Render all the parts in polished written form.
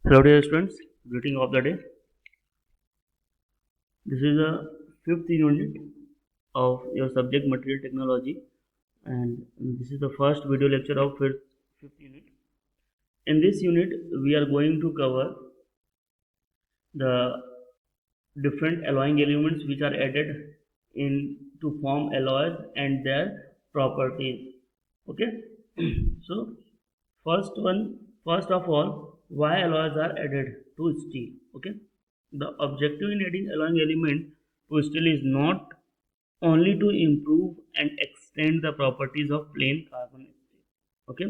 Hello dear students, greeting of the day. This is the fifth unit of your subject material technology, and this is the first video lecture of fifth unit. In this unit, we are going to cover the different alloying elements which are added in to form alloys and their properties. Okay, so first of all, why alloys are added to steel? Okay, the objective in adding alloying element to steel is not only to improve and extend the properties of plain carbon steel. Okay,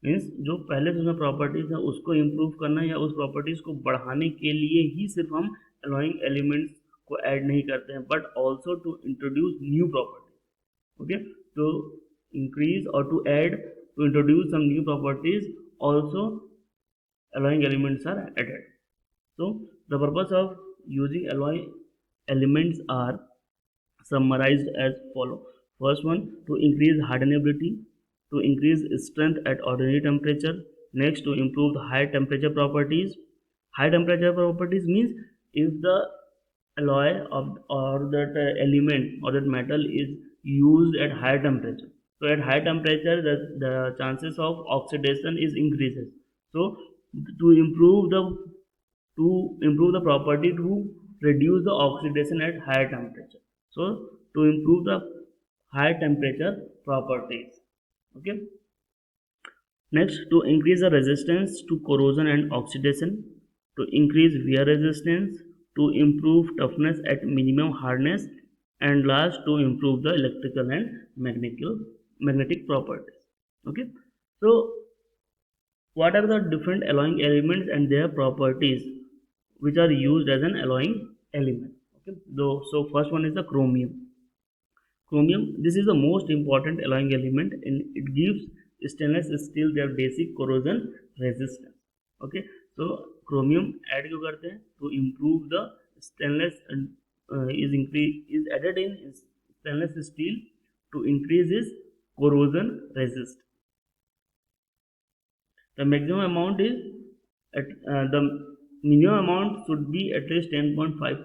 means जो पहले से उसमें properties है उसको improve करना या उस properties को बढ़ाने के लिए ही सिर्फ हम अलॉइंग एलिमेंट्स को ऐड नहीं करते हैं, but also to introduce new properties. Okay, to increase or to add, to introduce some new properties, also alloying elements are added. So the purpose of using alloy elements are summarized as follow. First one, to increase hardenability, to increase strength at ordinary temperature. Next, to improve the high temperature properties. High temperature properties means if the alloy of or that element or that metal is used at high temperature, so at high temperature the chances of oxidation is increases. So to improve the property to reduce the oxidation at higher temperature, so to improve the high temperature properties. Okay, next, to increase the resistance to corrosion and oxidation, to increase wear resistance, to improve toughness at minimum hardness, and last, to improve the electrical and magnetic properties. Okay, so what are the different alloying elements and their properties which are used as an alloying element? Okay, so first one is the chromium. This is the most important alloying element and it gives stainless steel their basic corrosion resistance. Okay, so chromium add क्यों करते हैं? To improve the stainless is added in stainless steel to increase its corrosion resistance. The maximum amount is the minimum amount should be at least 10.5%.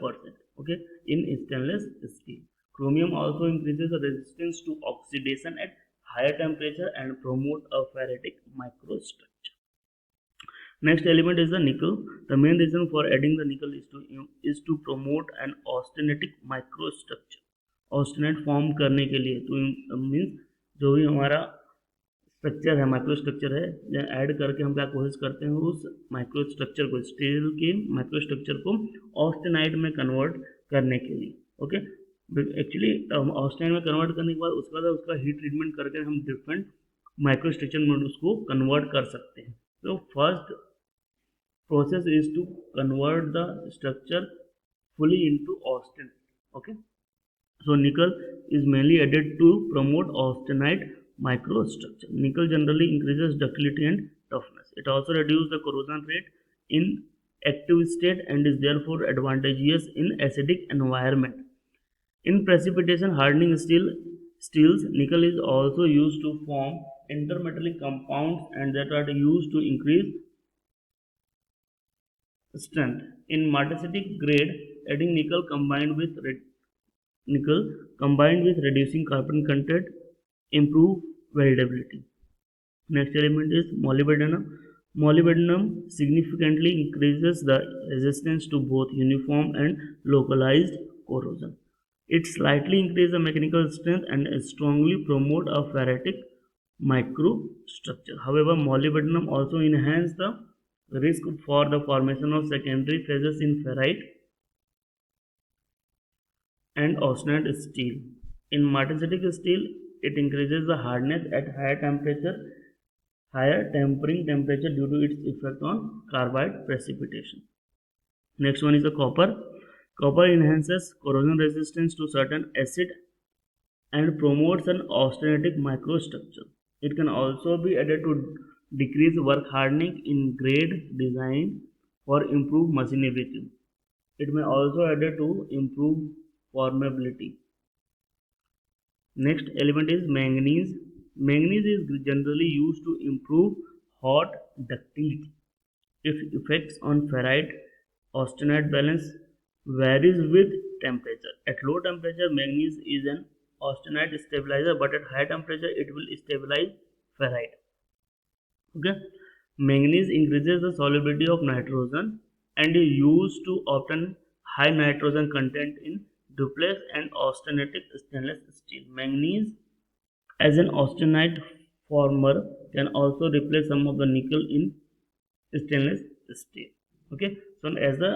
Okay, in stainless steel. Chromium also increases the resistance to oxidation at higher temperature and promote a ferritic microstructure. Next element is the nickel. The main reason for adding the nickel is to promote an austenitic microstructure. Austenite form करने के लिए तो means जो भी हमारा structure है, micro structure है, add करके हम क्या कोशिश करते हैं उस माइक्रो स्ट्रक्चर को, स्टील के माइक्रो स्ट्रक्चर को ऑस्टेनाइट में कन्वर्ट करने के लिए. ओके, एक्चुअली ऑस्टेनाइट में कन्वर्ट करने के बाद उसका हीट ट्रीटमेंट करके हम डिफरेंट माइक्रो स्ट्रक्चर में उसको कन्वर्ट कर सकते हैं. तो first process is to convert the structure fully into austenite. Okay, so nickel is mainly added to promote austenite microstructure. Nickel generally increases ductility and toughness. It also reduces the corrosion rate in active state and is therefore advantageous in acidic environment. In precipitation hardening steels, nickel is also used to form intermetallic compounds and that are used to increase strength. In martensitic grade, adding nickel combined with reducing carbon content improve weldability. Next element is molybdenum. Molybdenum significantly increases the resistance to both uniform and localized corrosion. It slightly increases the mechanical strength and strongly promote a ferritic microstructure. However, molybdenum also enhances the risk for the formation of secondary phases in ferrite and austenite steel. In martensitic steel, it increases the hardness at higher tempering temperature due to its effect on carbide precipitation. Next one is the copper. Copper enhances corrosion resistance to certain acid and promotes an austenitic microstructure. It can also be added to decrease work hardening in grade design for improved machinability. It may also added to improve formability. Next element is manganese. Manganese is generally used to improve hot ductility. if effects on ferrite austenite balance varies with temperature. At low temperature, manganese is an austenite stabilizer, but at high temperature, it will stabilize ferrite. Okay, manganese increases the solubility of nitrogen and is used to obtain high nitrogen content in duplex and austenitic stainless steel. Manganese as an austenite former can also replace some of the nickel in stainless steel. Okay, so as a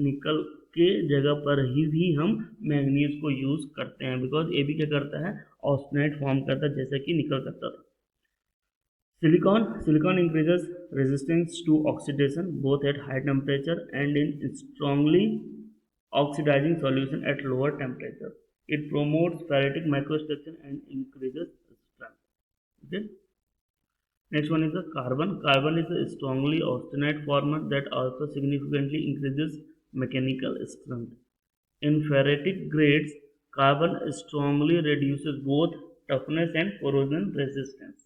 nickel के जगह पर ही भी हम manganese को use करते हैं, because ये भी क्या करता है, ऑस्टेनाइट फॉर्म करता है जैसे कि निकल करता था. Silicon increases resistance to oxidation both at high temperature and in strongly oxidizing solution at lower temperature. It promotes ferritic microstructure and increases strength. Okay. Next one is the carbon. Carbon is a strongly austenite former that also significantly increases mechanical strength. In ferritic grades, carbon strongly reduces both toughness and corrosion resistance.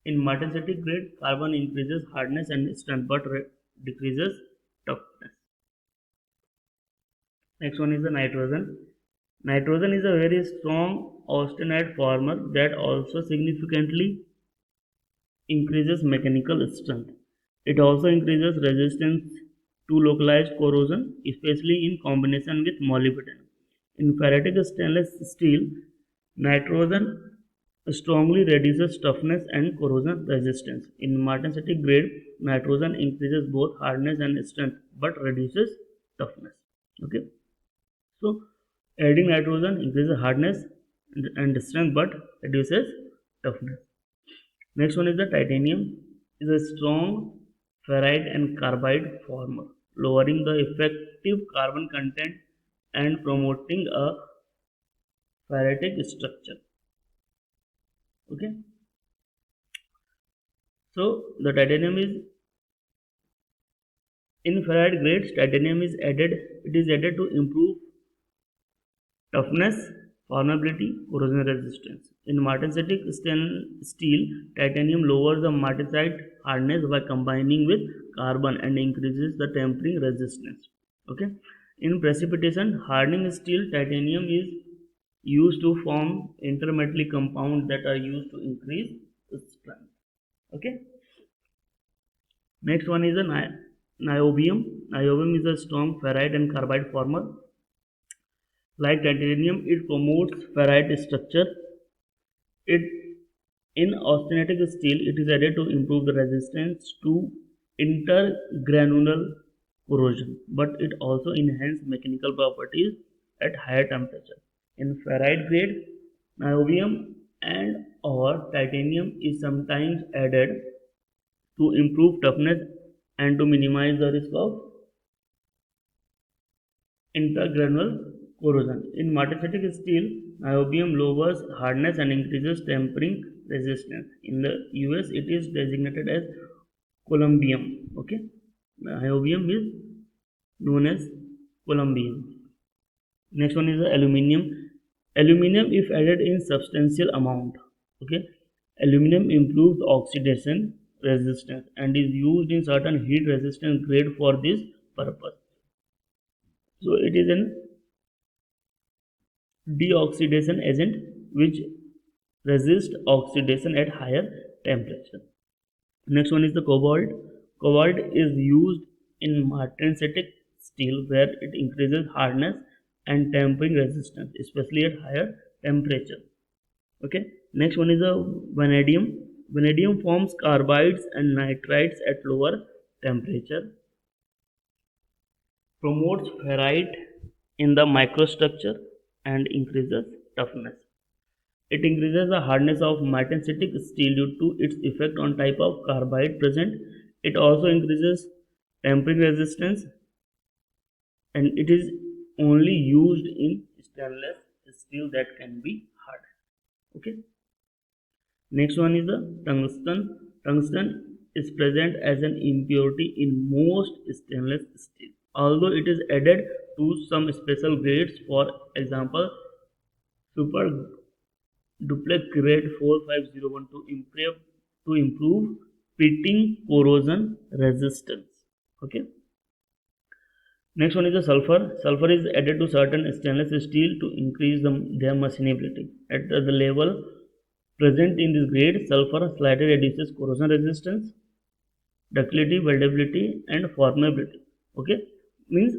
In martensitic grade, carbon increases hardness and strength but decreases toughness. Next one is the nitrogen. Nitrogen is a very strong austenite former that also significantly increases mechanical strength. It also increases resistance to localized corrosion, especially in combination with molybdenum. In ferritic stainless steel, nitrogen strongly reduces toughness and corrosion resistance. In martensitic grade, nitrogen increases both hardness and strength but reduces toughness. Okay, so adding nitrogen increases hardness and strength but reduces toughness. Next one is the titanium. Is a strong ferrite and carbide former, lowering the effective carbon content and promoting a ferritic structure. Okay, so the titanium is in ferrite grades. Titanium is added. It is added to improve toughness, formability, corrosion resistance. In martensitic steel, titanium lowers the martensite hardness by combining with carbon and increases the tempering resistance. Okay. In precipitation, hardening steel, titanium is used to form intermetallic compounds that are used to increase strength. Okay. Next one is a niobium. Niobium is a strong ferrite and carbide former. Like titanium, it promotes ferrite structure. It in austenitic steel, it is added to improve the resistance to intergranular corrosion, but it also enhances mechanical properties at higher temperature. In ferrite grade, niobium and or titanium is sometimes added to improve toughness and to minimize the risk of intergranular corrosion. In martensitic steel, niobium lowers hardness and increases tempering resistance. In the US, it is designated as columbium. Okay, niobium is known as columbium. Next one is the aluminium. Aluminium, if added in substantial amount, okay, aluminium improves oxidation resistance and is used in certain heat resistant grade for this purpose. So it is an deoxidation agent which resists oxidation at higher temperature. Next one is the cobalt. Cobalt is used in martensitic steel where it increases hardness and tempering resistance, especially at higher temperature. Okay. Next one is the vanadium. Vanadium forms carbides and nitrides at lower temperature, promotes ferrite in the microstructure and increases toughness. It increases the hardness of martensitic steel due to its effect on type of carbide present. It also increases tempering resistance and it is only used in stainless steel that can be hardened. Okay. Next one is the tungsten. Tungsten is present as an impurity in most stainless steel, although it is added to some special grades, for example, super duplex grade 4501 to improve pitting corrosion resistance. Okay. Next one is the sulfur. Sulfur is added to certain stainless steel to increase their machinability. At the level present in this grade, sulfur slightly reduces corrosion resistance, ductility, weldability and formability. Okay, means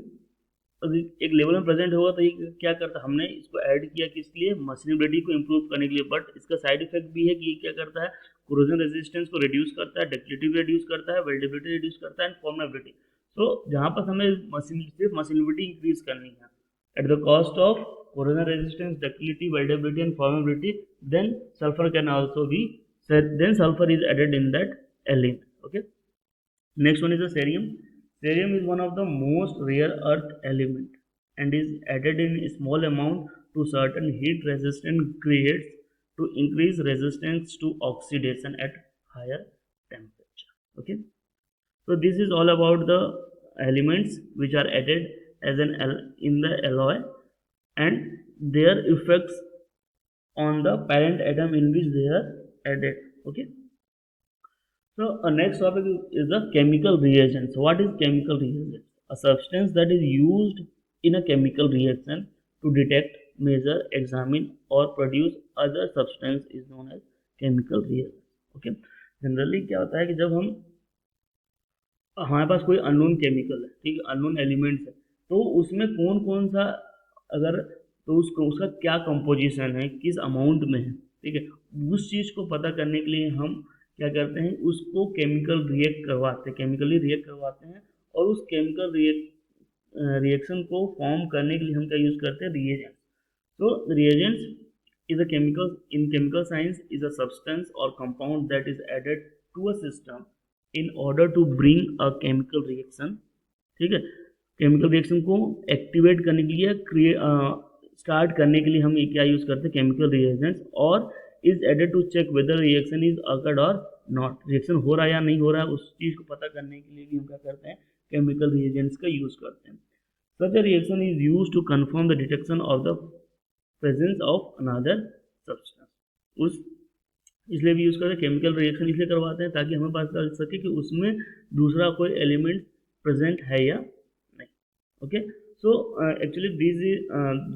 एक level में present होगा तो ये क्या करता है, हमने इसको ऐड किया किस लिए, मशीनबिलिटी को इम्प्रूव करने के लिए, बट इसका साइड इफेक्ट भी है कि ये क्या करता है, कोरोजन रेजिस्टेंस को रिड्यूस करता है, डक्टिलिटी भी रिड्यूस करता है, वेल्डेबिलिटी रिड्यूस करता है एंड फॉर्मेबिलिटी. सो जहाँ पर हमें सिर्फ मशीनबिलिटी इंक्रीज करनी है at the cost of corrosion resistance, ductility, weldability and formability, then sulfur can also be said, then sulfur is added in that element. Okay. Next one is the cerium. Cerium is one of the most rare earth element and is added in a small amount to certain heat resistant grades to increase resistance to oxidation at higher temperature. Okay. So this is all about the elements which are added as an in the alloy and their effects on the parent atom in which they are added. Okay. So next topic is the chemical reagents. What is chemical reagents? A substance that is used in a chemical reaction to detect, measure, examine or produce other substance is known as chemical reagents. Okay. Generally क्या होता है कि जब हम हमारे पास कोई unknown chemical है, ठीक है, अननोन एलिमेंट्स है, तो उसमें कौन कौन सा अगर तो उसका क्या कंपोजिशन है, किस अमाउंट में है, ठीक है, उस चीज़ को पता करने के लिए हम क्या करते हैं, उसको केमिकल रिएक्ट करवाते हैं, केमिकली रिएक्ट करवाते हैं और उस केमिकल रिएक्शन को फॉर्म करने के लिए हम क्या यूज़ करते हैं, रिएजेंट्स. तो reagents is a chemical in chemical science is a substance or compound that is added to a system in order to bring a chemical reaction. ठीक है, केमिकल रिएक्शन को एक्टिवेट करने के लिए स्टार्ट करने के लिए हम ये क्या यूज़ करते हैं, केमिकल रिएजेंट्स, और is added to check whether reaction is occurred और नॉट, रिएक्शन हो रहा है या नहीं हो रहा है, उस चीज़ को पता करने के लिए भी हम क्या करते हैं, केमिकल रिएजेंट्स का यूज़ करते हैं. Such a reaction is use to confirm the detection of the presence of another substance. उस इसलिए भी यूज़ करते हैं, केमिकल रिएक्शन इसलिए करवाते हैं ताकि हमें पता चल सके कि उसमें दूसरा कोई एलिमेंट प्रेजेंट है या नहीं. Okay. So actually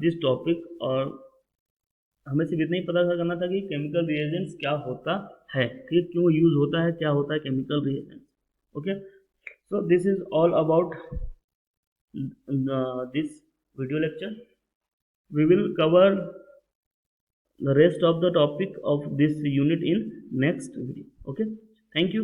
this topic, और हमें सिर्फ इतना ही पता करना था कि केमिकल रिएजेंट्स क्या होता है, ठीक, क्यों यूज़ होता है, क्या होता है chemical reagents. Okay. So this is all about this video lecture. We will cover the rest of the topic of this unit in next video. Okay, thank you.